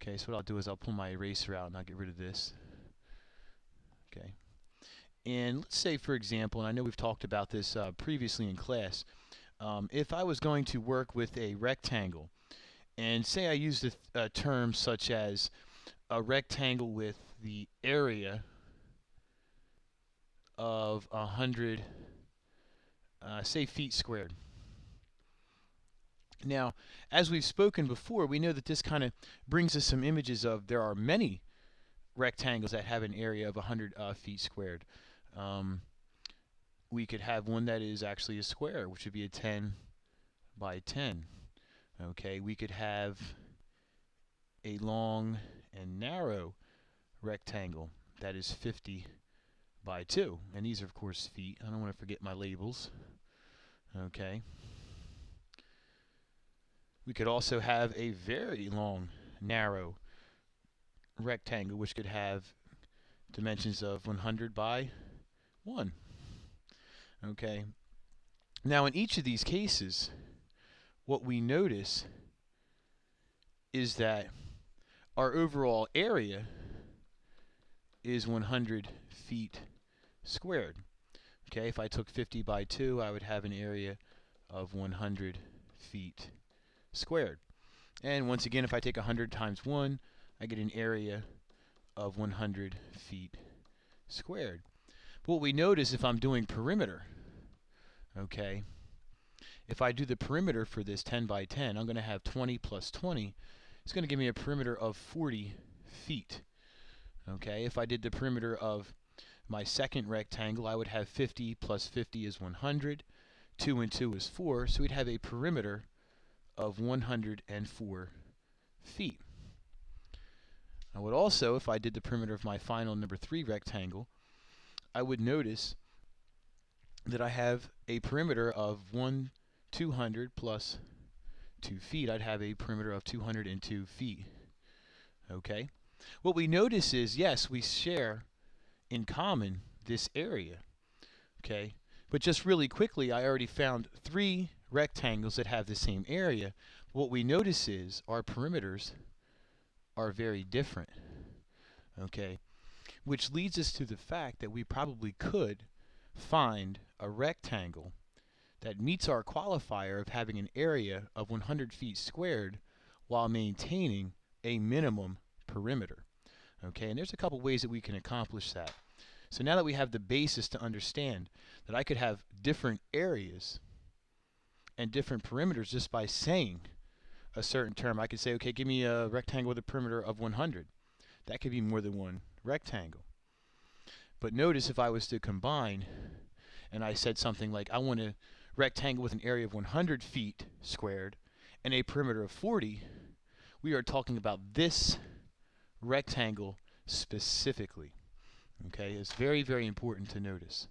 Okay, so what I'll do is I'll pull my eraser out and I'll get rid of this. Okay. And let's say, for example, and I know we've talked about this previously in class, if I was going to work with a rectangle, and say I used a term such as a rectangle with the area of 100, say, feet squared. Now, as we've spoken before, we know that this kind of brings us some images of there are many rectangles that have an area of 100 feet squared. We could have one that is actually a square, which would be a 10 by 10. Okay, we could have a long and narrow rectangle that is 50 by 2. And these are, of course, feet. I don't want to forget my labels. Okay. We could also have a very long, narrow rectangle, which could have dimensions of 100 by 1. Okay. Now, in each of these cases, what we notice is that our overall area is 100 feet squared. Okay, if I took 50 by 2, I would have an area of 100 feet squared. And once again, if I take 100 times 1, I get an area of 100 feet squared. But what we notice if I'm doing perimeter, okay, if I do the perimeter for this 10 by 10, I'm going to have 20 plus 20. It's going to give me a perimeter of 40 feet. Okay, if I did the perimeter of my second rectangle, I would have 50 plus 50 is 100. 2 and 2 is 4, so we'd have a perimeter of 104 feet. I would also, if I did the perimeter of my final number 3 rectangle, I would notice that I have a perimeter of 200 plus 2 feet. I'd have a perimeter of 202 feet. Okay? What we notice is, yes, we share in common this area. Okay? But just really quickly, I already found 3 rectangles that have the same area. What we notice is our perimeters are very different. Okay? Which leads us to the fact that we probably could find a rectangle that meets our qualifier of having an area of 100 feet squared while maintaining a minimum perimeter. Okay, and there's a couple ways that we can accomplish that. So now that we have the basis to understand that I could have different areas and different perimeters just by saying a certain term, I could say, okay, give me a rectangle with a perimeter of 100. That could be more than one rectangle. But notice if I was to combine and I said something like, I want a rectangle with an area of 100 feet squared and a perimeter of 40, we are talking about this rectangle specifically. Okay, it's very, very important to notice.